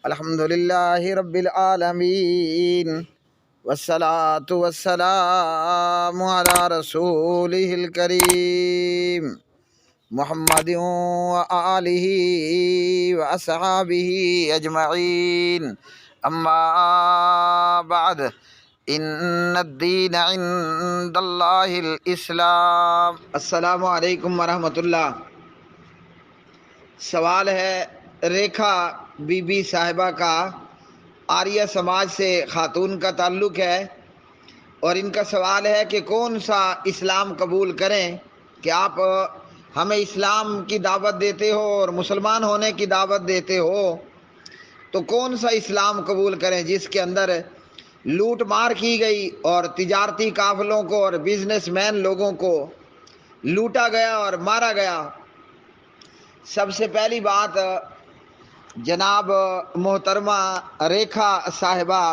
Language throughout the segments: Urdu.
الحمدللہ رب العالمین والصلاة والسلام علی رسولہ الکریم محمد وآلہ واصحابہ اجمعین اما بعد ان الدین عند اللہ الاسلام۔ السلام علیکم ورحمۃ اللہ۔ سوال ہے ریکھا بی بی صاحبہ کا، آریہ سماج سے خاتون کا تعلق ہے، اور ان کا سوال ہے کہ کون سا اسلام قبول کریں کہ آپ ہمیں اسلام کی دعوت دیتے ہو اور مسلمان ہونے کی دعوت دیتے ہو، تو کون سا اسلام قبول کریں جس کے اندر لوٹ مار کی گئی اور تجارتی قافلوں کو اور بزنس مین لوگوں کو لوٹا گیا اور مارا گیا۔ سب سے پہلی بات، جناب محترمہ ریکھا صاحبہ،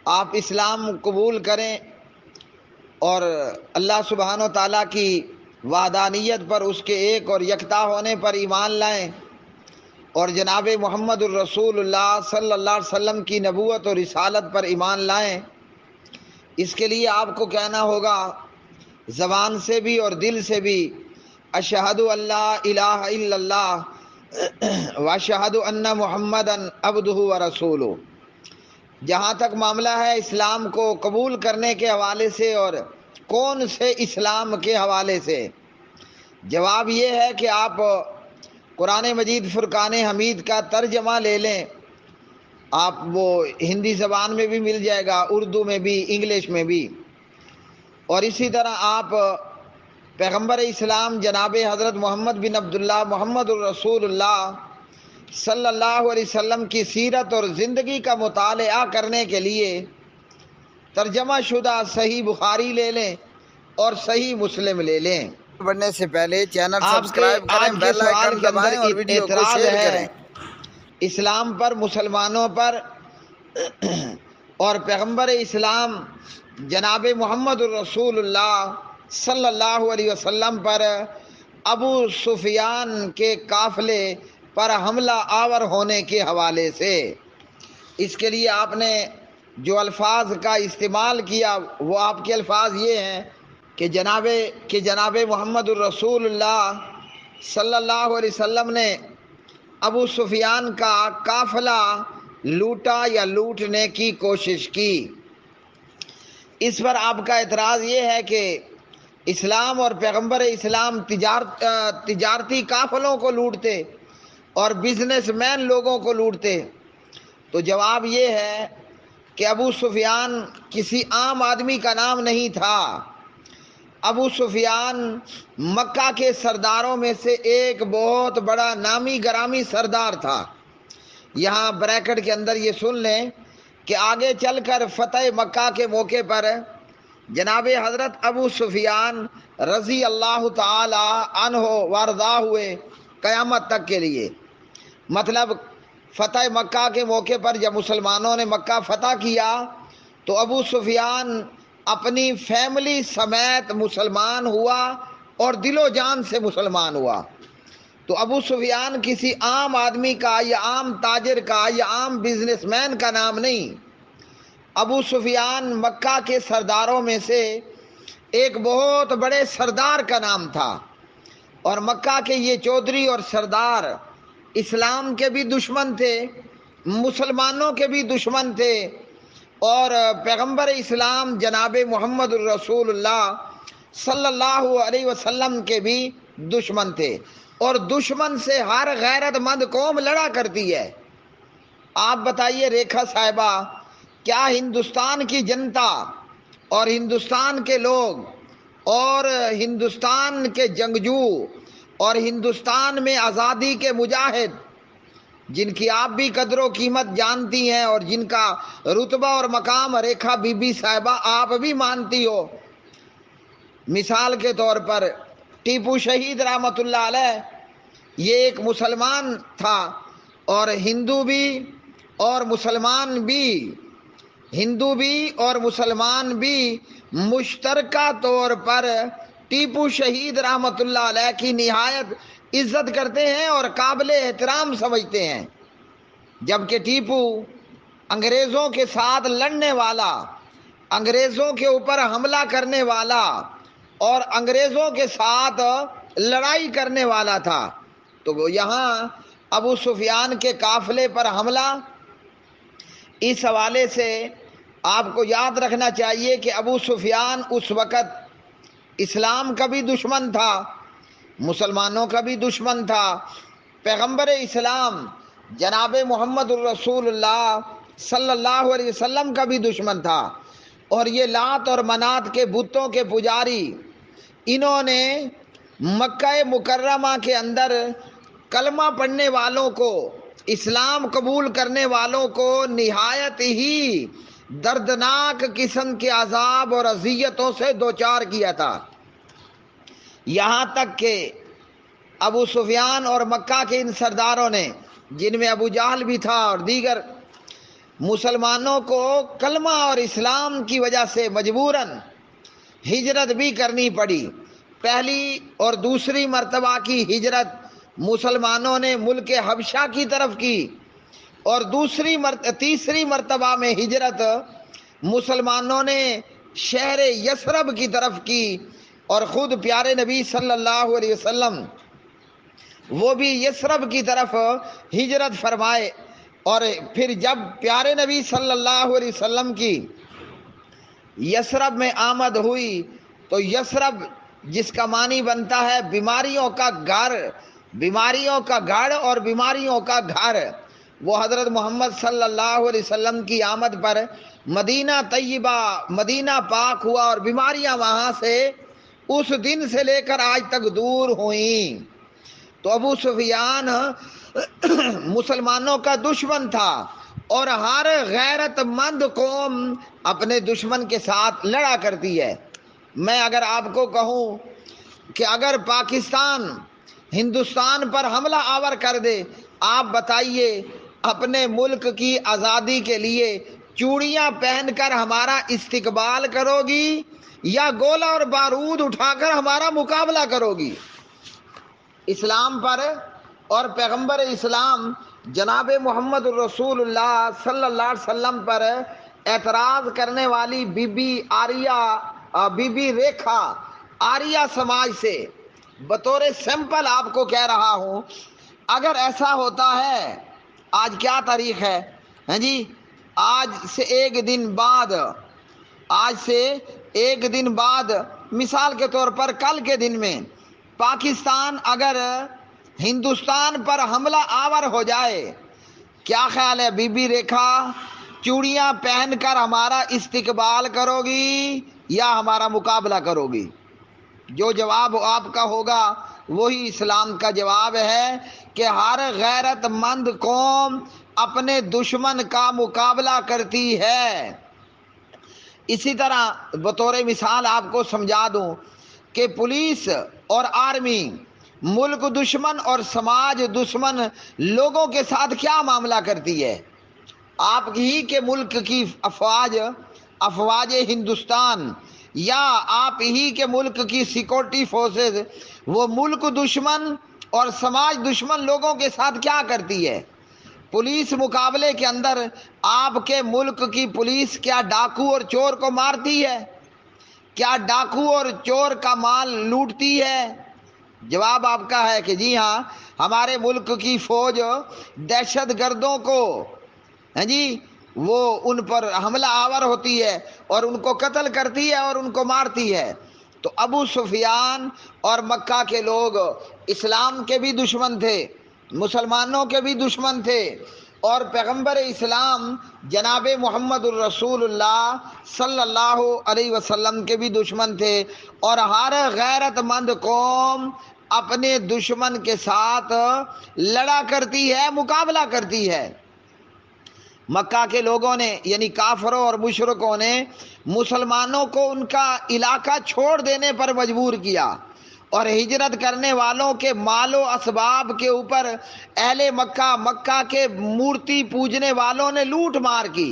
آپ اسلام قبول کریں اور اللہ سبحانہ و تعالیٰ کی وحدانیت پر، اس کے ایک اور یکتا ہونے پر ایمان لائیں، اور جناب محمد الرسول اللہ صلی اللہ علیہ وسلم کی نبوت اور رسالت پر ایمان لائیں۔ اس کے لیے آپ کو کہنا ہوگا زبان سے بھی اور دل سے بھی، اشہد ان لا الہ الا اللہ واشہد ان محمدً عبدہ ورسولہ۔ جہاں تک معاملہ ہے اسلام کو قبول کرنے کے حوالے سے اور کون سے اسلام کے حوالے سے، جواب یہ ہے کہ آپ قرآن مجید فرقان حمید کا ترجمہ لے لیں۔ آپ وہ ہندی زبان میں بھی مل جائے گا، اردو میں بھی، انگلش میں بھی، اور اسی طرح آپ پیغمبر اسلام جناب حضرت محمد بن عبداللہ محمد الرسول اللہ صلی اللہ علیہ وسلم کی سیرت اور زندگی کا مطالعہ کرنے کے لیے ترجمہ شدہ صحیح بخاری لے لیں اور صحیح مسلم لے لیں۔ بڑھنے سے پہلے چینل سبسکرائب کریں، بیل آئیکن دبائیں اور ویڈیو کو شیئر کریں۔ اسلام پر، مسلمانوں پر اور پیغمبر اسلام جناب محمد الرسول اللہ صلی اللہ علیہ وسلم پر ابو سفیان کے قافلے پر حملہ آور ہونے کے حوالے سے، اس کے لیے آپ نے جو الفاظ کا استعمال کیا وہ آپ کے الفاظ یہ ہیں کہ جناب محمد الرسول اللہ صلی اللہ علیہ وسلم نے ابو سفیان کا قافلہ لوٹا یا لوٹنے کی کوشش کی۔ اس پر آپ کا اعتراض یہ ہے کہ اسلام اور پیغمبر اسلام تجارتی قافلوں کو لوٹتے اور بزنس مین لوگوں کو لوٹتے، تو جواب یہ ہے کہ ابو سفیان کسی عام آدمی کا نام نہیں تھا۔ ابو سفیان مکہ کے سرداروں میں سے ایک بہت بڑا نامی گرامی سردار تھا۔ یہاں بریکٹ کے اندر یہ سن لیں کہ آگے چل کر فتح مکہ کے موقع پر جناب حضرت ابو سفیان رضی اللہ تعالی عنہ وارضاہ ہوئے قیامت تک کے لیے۔ مطلب فتح مکہ کے موقع پر جب مسلمانوں نے مکہ فتح کیا تو ابو سفیان اپنی فیملی سمیت مسلمان ہوا اور دل و جان سے مسلمان ہوا۔ تو ابو سفیان کسی عام آدمی کا یا عام تاجر کا یا عام بزنس مین کا نام نہیں، ابو سفیان مکہ کے سرداروں میں سے ایک بہت بڑے سردار کا نام تھا، اور مکہ کے یہ چودھری اور سردار اسلام کے بھی دشمن تھے، مسلمانوں کے بھی دشمن تھے، اور پیغمبر اسلام جناب محمد الرسول اللہ صلی اللہ علیہ وسلم کے بھی دشمن تھے، اور دشمن سے ہر غیرت مند قوم لڑا کرتی ہے۔ آپ بتائیے ریکھا صاحبہ، کیا ہندوستان کی جنتا اور ہندوستان کے لوگ اور ہندوستان کے جنگجو اور ہندوستان میں آزادی کے مجاہد، جن کی آپ بھی قدر و قیمت جانتی ہیں اور جن کا رتبہ اور مقام ریکھا بی بی صاحبہ آپ بھی مانتی ہو، مثال کے طور پر ٹیپو شہید رحمۃ اللہ علیہ، یہ ایک مسلمان تھا، اور ہندو بھی اور مسلمان بھی مشترکہ طور پر ٹیپو شہید رحمۃ اللہ علیہ کی نہایت عزت کرتے ہیں اور قابل احترام سمجھتے ہیں، جبکہ ٹیپو انگریزوں کے ساتھ لڑنے والا، انگریزوں کے اوپر حملہ کرنے والا اور انگریزوں کے ساتھ لڑائی کرنے والا تھا۔ تو یہاں ابو سفیان کے قافلے پر حملہ، اس حوالے سے آپ کو یاد رکھنا چاہیے کہ ابو سفیان اس وقت اسلام کا بھی دشمن تھا، مسلمانوں کا بھی دشمن تھا، پیغمبر اسلام جناب محمد الرسول اللہ صلی اللہ علیہ وسلم کا بھی دشمن تھا، اور یہ لات اور منات کے بتوں کے پجاری، انہوں نے مکہ مکرمہ کے اندر کلمہ پڑھنے والوں کو، اسلام قبول کرنے والوں کو نہایت ہی دردناک قسم کے عذاب اور اذیتوں سے دوچار کیا تھا، یہاں تک کہ ابو سفیان اور مکہ کے ان سرداروں نے، جن میں ابو جہل بھی تھا اور دیگر، مسلمانوں کو کلمہ اور اسلام کی وجہ سے مجبوراً ہجرت بھی کرنی پڑی۔ پہلی اور دوسری مرتبہ کی ہجرت مسلمانوں نے ملک حبشہ کی طرف کی، اور تیسری مرتبہ میں ہجرت مسلمانوں نے شہر یثرب کی طرف کی، اور خود پیارے نبی صلی اللہ علیہ وسلم وہ بھی یثرب کی طرف ہجرت فرمائے۔ اور پھر جب پیارے نبی صلی اللہ علیہ وسلم کی یثرب میں آمد ہوئی تو یثرب جس کا معنی بنتا ہے بیماریوں کا گھر، بیماریوں کا گڑھ اور بیماریوں کا گھر، وہ حضرت محمد صلی اللہ علیہ وسلم کی آمد پر مدینہ طیبہ، مدینہ پاک ہوا، اور بیماریاں وہاں سے اس دن سے لے کر آج تک دور ہوئیں۔ تو ابو سفیان مسلمانوں کا دشمن تھا، اور ہر غیرت مند قوم اپنے دشمن کے ساتھ لڑا کرتی ہے۔ میں اگر آپ کو کہوں کہ اگر پاکستان ہندوستان پر حملہ آور کر دے، آپ بتائیے اپنے ملک کی آزادی کے لیے چوڑیاں پہن کر ہمارا استقبال کرو گی یا گولہ اور بارود اٹھا کر ہمارا مقابلہ کرو گی؟ اسلام پر اور پیغمبر اسلام جناب محمد الرسول اللہ صلی اللہ علیہ وسلم پر اعتراض کرنے والی بی بی آریہ، بی بی ریکھا آریہ سماج سے بطور سیمپل آپ کو کہہ رہا ہوں، اگر ایسا ہوتا ہے، آج کیا تاریخ ہے؟ ہاں جی، آج سے ایک دن بعد مثال کے طور پر کل کے دن میں پاکستان اگر ہندوستان پر حملہ آور ہو جائے، کیا خیال ہے بی بی ریکھا چوڑیاں پہن کر ہمارا استقبال کرو گی یا ہمارا مقابلہ کرو گی؟ جو جواب آپ کا ہوگا وہی اسلام کا جواب ہے کہ ہر غیرت مند قوم اپنے دشمن کا مقابلہ کرتی ہے۔ اسی طرح بطور مثال آپ کو سمجھا دوں کہ پولیس اور آرمی ملک دشمن اور سماج دشمن لوگوں کے ساتھ کیا معاملہ کرتی ہے۔ آپ ہی کے ملک کی افواج ہندوستان یا آپ ہی کے ملک کی سیکورٹی فورسز وہ ملک دشمن اور سماج دشمن لوگوں کے ساتھ کیا کرتی ہے؟ پولیس مقابلے کے اندر آپ کے ملک کی پولیس کیا ڈاکو اور چور کو مارتی ہے؟ کیا ڈاکو اور چور کا مال لوٹتی ہے؟ جواب آپ کا ہے کہ جی ہاں، ہمارے ملک کی فوج دہشت گردوں کو، ہاں جی، وہ ان پر حملہ آور ہوتی ہے اور ان کو قتل کرتی ہے اور ان کو مارتی ہے۔ تو ابو سفیان اور مکہ کے لوگ اسلام کے بھی دشمن تھے، مسلمانوں کے بھی دشمن تھے، اور پیغمبر اسلام جناب محمد الرسول اللہ صلی اللہ علیہ وسلم کے بھی دشمن تھے، اور ہر غیرت مند قوم اپنے دشمن کے ساتھ لڑا کرتی ہے، مقابلہ کرتی ہے۔ مکہ کے لوگوں نے یعنی کافروں اور مشرکوں نے مسلمانوں کو ان کا علاقہ چھوڑ دینے پر مجبور کیا، اور ہجرت کرنے والوں کے مال و اسباب کے اوپر اہل مکہ کے مورتی پوجنے والوں نے لوٹ مار کی۔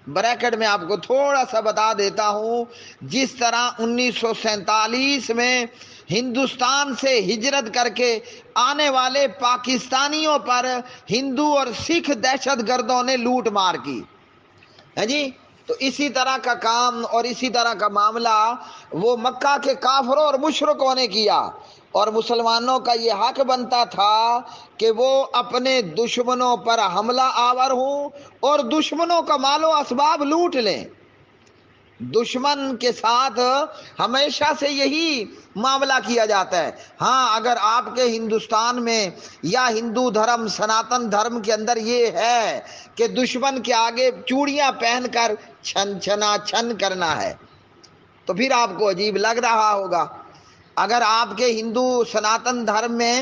بریکٹ میں آپ کو تھوڑا سا بتا دیتا ہوں، جس طرح 1947 میں ہندوستان سے ہجرت کر کے آنے والے پاکستانیوں پر ہندو اور سکھ دہشت گردوں نے لوٹ مار کی ہے جی، تو اسی طرح کا کام اور اسی طرح کا معاملہ وہ مکہ کے کافروں اور مشرکوں نے کیا، اور مسلمانوں کا یہ حق بنتا تھا کہ وہ اپنے دشمنوں پر حملہ آور ہوں اور دشمنوں کا مال و اسباب لوٹ لیں۔ دشمن کے ساتھ ہمیشہ سے یہی معاملہ کیا جاتا ہے۔ ہاں، اگر آپ کے ہندوستان میں یا ہندو دھرم سناتن دھرم کے اندر یہ ہے کہ دشمن کے آگے چوڑیاں پہن کر چھن چھنا چھن کرنا ہے تو پھر آپ کو عجیب لگ رہا ہوگا۔ اگر آپ کے ہندو سناتن دھرم میں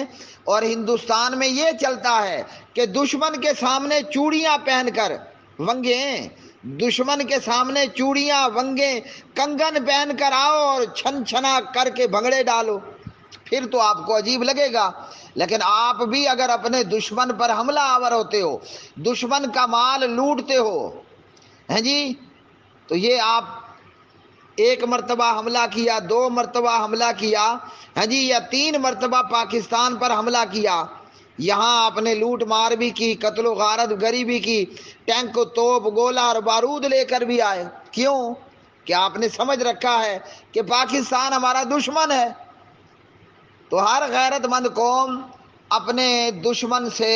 اور ہندوستان میں یہ چلتا ہے کہ دشمن کے سامنے چوڑیاں پہن کر ونگیں، دشمن کے سامنے چوڑیاں ونگیں کنگن پہن کر آؤ اور چھن چھنا کر کے بھنگڑے ڈالو، پھر تو آپ کو عجیب لگے گا۔ لیکن آپ بھی اگر اپنے دشمن پر حملہ آور ہوتے ہو، دشمن کا مال لوٹتے ہو ہیں جی، تو یہ آپ ایک مرتبہ حملہ کیا، 2 مرتبہ حملہ کیا ہاں جی، یا 3 مرتبہ پاکستان پر حملہ کیا، یہاں آپ نے لوٹ مار بھی کی، قتل و غارت گری بھی کی، ٹینک توپ گولہ اور بارود لے کر بھی آئے۔ کیوں؟ کہ آپ نے سمجھ رکھا ہے کہ پاکستان ہمارا دشمن ہے۔ تو ہر غیرت مند قوم اپنے دشمن سے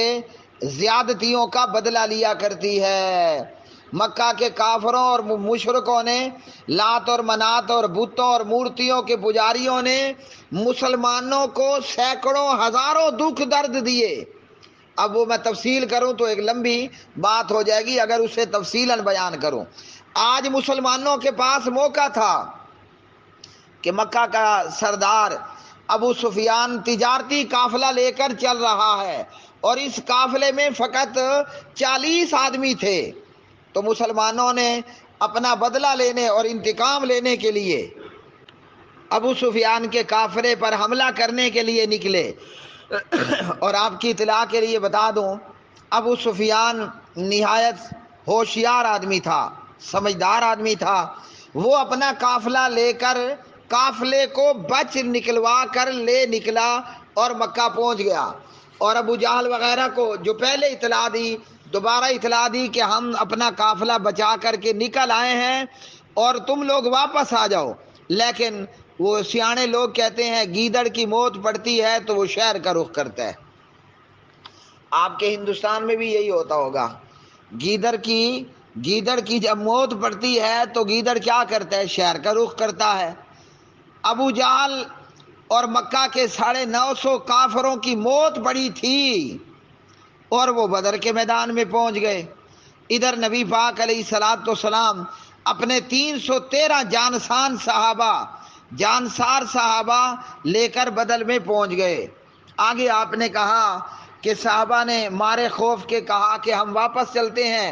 زیادتیوں کا بدلہ لیا کرتی ہے۔ مکہ کے کافروں اور مشرکوں نے، لات اور منات اور بتوں اور مورتیوں کے پجاریوں نے مسلمانوں کو سینکڑوں ہزاروں دکھ درد دیے۔ اب وہ میں تفصیل کروں تو ایک لمبی بات ہو جائے گی اگر اسے تفصیلاً بیان کروں۔ آج مسلمانوں کے پاس موقع تھا کہ مکہ کا سردار ابو سفیان تجارتی قافلہ لے کر چل رہا ہے اور اس قافلے میں فقط 40 آدمی تھے، تو مسلمانوں نے اپنا بدلہ لینے اور انتقام لینے کے لیے ابو سفیان کے قافلے پر حملہ کرنے کے لیے نکلے۔ اور آپ کی اطلاع کے لیے بتا دوں، ابو سفیان نہایت ہوشیار آدمی تھا، سمجھدار آدمی تھا۔ وہ اپنا قافلہ لے کر قافلے کو بچ نکلوا کر لے نکلا اور مکہ پہنچ گیا، اور ابو جہل وغیرہ کو جو پہلے اطلاع دی دوبارہ اطلاع دی کہ ہم اپنا قافلہ بچا کر کے نکل آئے ہیں اور تم لوگ واپس آ جاؤ۔ لیکن وہ سیانے لوگ کہتے ہیں گیدڑ کی موت پڑتی ہے تو وہ شہر کا رخ کرتا ہے۔ آپ کے ہندوستان میں بھی یہی ہوتا ہوگا، گیدڑ کی جب موت پڑتی ہے تو گیدڑ کیا کرتا ہے؟ شہر کا رخ کرتا ہے۔ ابو جہل اور مکہ کے 950 کافروں کی موت پڑی تھی اور وہ بدر کے میدان میں پہنچ گئے۔ ادھر نبی پاک علیہ الصلوۃ والسلام اپنے 313 جانسار صحابہ لے کر بدر میں پہنچ گئے۔ آگے آپ نے کہا کہ صحابہ نے مارے خوف کے کہا کہ ہم واپس چلتے ہیں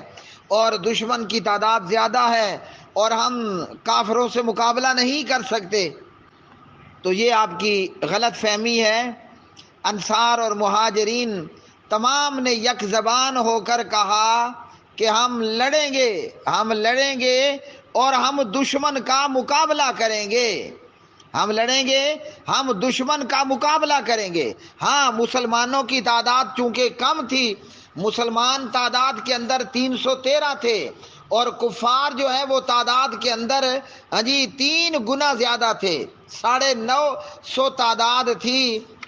اور دشمن کی تعداد زیادہ ہے اور ہم کافروں سے مقابلہ نہیں کر سکتے۔ تو یہ آپ کی غلط فہمی ہے۔ انصار اور مہاجرین تمام نے یک زبان ہو کر کہا کہ ہم لڑیں گے اور ہم دشمن کا مقابلہ کریں گے، ہم دشمن کا مقابلہ کریں گے۔ ہاں، مسلمانوں کی تعداد چونکہ کم تھی، مسلمان تعداد کے اندر 313 تھے اور کفار جو ہے وہ تعداد کے اندر 3 گنا زیادہ تھے، 950 تعداد تھی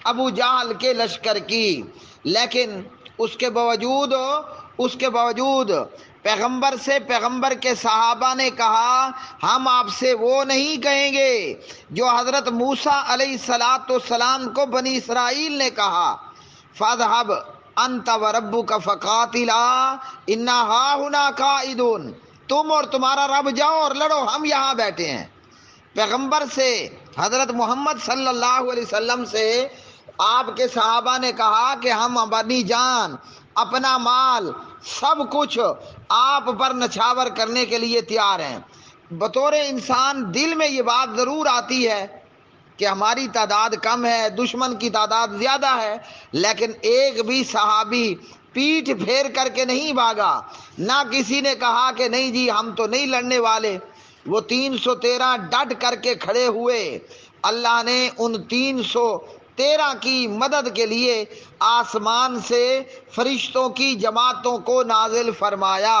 ابو جہل کے لشکر کی۔ لیکن اس کے باوجود پیغمبر کے صحابہ نے کہا ہم آپ سے وہ نہیں کہیں گے جو حضرت موسیٰ علیہ السلام کو بنی اسرائیل نے کہا، فَاذْهَبْ أَنْتَ وَرَبُّكَ فَقَاتِلَا إِنَّا هَاهُنَا قَاعِدُونَ، تم اور تمہارا رب جاؤ اور لڑو، ہم یہاں بیٹھے ہیں۔ پیغمبر سے، حضرت محمد صلی اللہ علیہ وسلم سے آپ کے صحابہ نے کہا کہ ہم اپنی جان، اپنا مال، سب کچھ آپ پر نچھاور کرنے کے لیے تیار ہیں۔ بطور انسان دل میں یہ بات ضرور آتی ہے کہ ہماری تعداد کم ہے، دشمن کی تعداد زیادہ ہے، لیکن ایک بھی صحابی پیٹھ پھیر کر کے نہیں بھاگا، نہ کسی نے کہا کہ نہیں جی ہم تو نہیں لڑنے والے۔ وہ 313 ڈٹ کر کے کھڑے ہوئے۔ اللہ نے ان 313 کی مدد کے لیے آسمان سے فرشتوں کی جماعتوں کو نازل فرمایا۔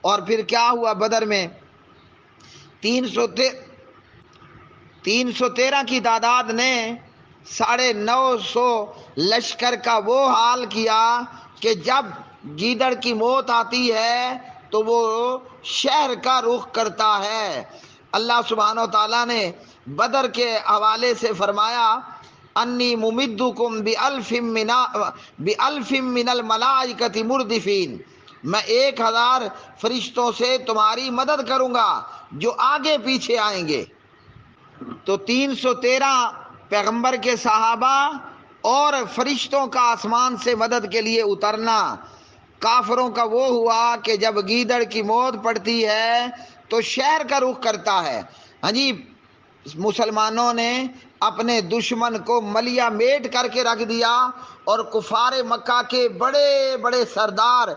اور پھر کیا ہوا بدر میں؟ 313 کی تعداد نے 950 لشکر کا وہ حال کیا کہ جب گیدڑ کی موت آتی ہے تو وہ شہر کا رخ کرتا ہے۔ اللہ سبحانہ و تعالیٰ نے بدر کے حوالے سے فرمایا انی ممدکم بألف من الملائکۃ مردفین، میں 1000 فرشتوں سے تمہاری مدد کروں گا جو آگے پیچھے آئیں گے۔ تو 313 پیغمبر کے صحابہ اور فرشتوں کا آسمان سے مدد کے لیے اترنا۔ کافروں کا وہ ہوا کہ جب گیدڑ کی موت پڑتی ہے تو شہر کا رخ کرتا ہے۔ ہاں جی، مسلمانوں نے اپنے دشمن کو ملیا میٹ کر کے رکھ دیا اور کفار مکہ کے بڑے بڑے سردار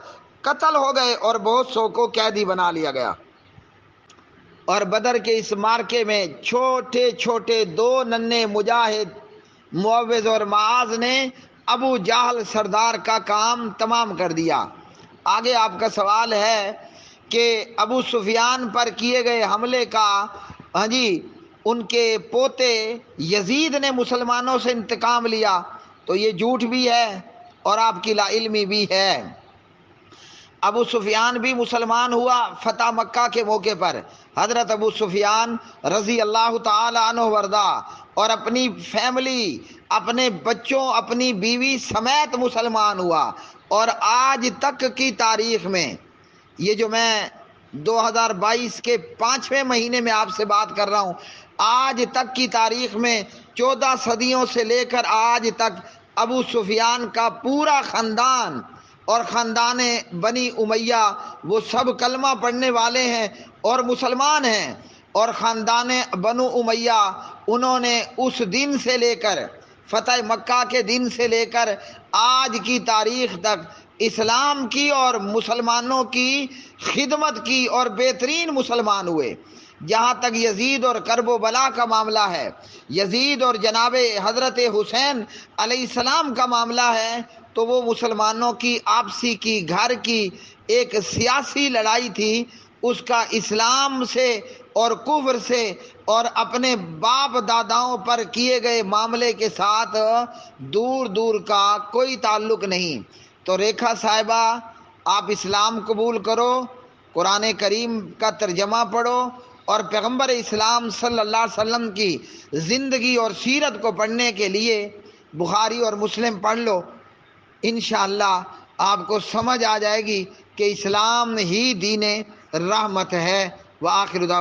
قتل ہو گئے اور بہت سو کو قیدی بنا لیا گیا۔ اور بدر کے اس مارکے میں چھوٹے چھوٹے 2 ننھے مجاہد معوذ اور معاذ نے ابو جہل سردار کا کام تمام کر دیا۔ آگے آپ کا سوال ہے کہ ابو سفیان پر کیے گئے حملے کا ہاں جی ان کے پوتے یزید نے مسلمانوں سے انتقام لیا، تو یہ جھوٹ بھی ہے اور آپ کی لا علمی بھی ہے۔ ابو سفیان بھی مسلمان ہوا فتح مکہ کے موقع پر۔ حضرت ابو سفیان رضی اللہ تعالی عنہ وارضا اور اپنی فیملی، اپنے بچوں، اپنی بیوی سمیت مسلمان ہوا، اور آج تک کی تاریخ میں، یہ جو میں 2022 کے 5ویں مہینے میں آپ سے بات کر رہا ہوں، آج تک کی تاریخ میں 14 صدیوں سے لے کر آج تک ابو سفیان کا پورا خاندان اور خاندان بنی امیہ وہ سب کلمہ پڑھنے والے ہیں اور مسلمان ہیں۔ اور خاندان بنو امیہ انہوں نے اس دن سے لے کر فتح مکہ کے دن سے لے کر آج کی تاریخ تک اسلام کی اور مسلمانوں کی خدمت کی اور بہترین مسلمان ہوئے۔ جہاں تک یزید اور کرب و بلا کا معاملہ ہے، یزید اور جناب حضرت حسین علیہ السلام کا معاملہ ہے، تو وہ مسلمانوں کی آپسی کی گھر کی ایک سیاسی لڑائی تھی۔ اس کا اسلام سے اور کفر سے اور اپنے باپ داداؤں پر کیے گئے معاملے کے ساتھ دور دور کا کوئی تعلق نہیں۔ تو ریکھا صاحبہ، آپ اسلام قبول کرو، قرآن کریم کا ترجمہ پڑھو، اور پیغمبر اسلام صلی اللہ علیہ وسلم کی زندگی اور سیرت کو پڑھنے کے لیے بخاری اور مسلم پڑھ لو۔ انشاءاللہ آپ کو سمجھ آ جائے گی کہ اسلام ہی دین رحمت ہے۔ وآخر دعوانا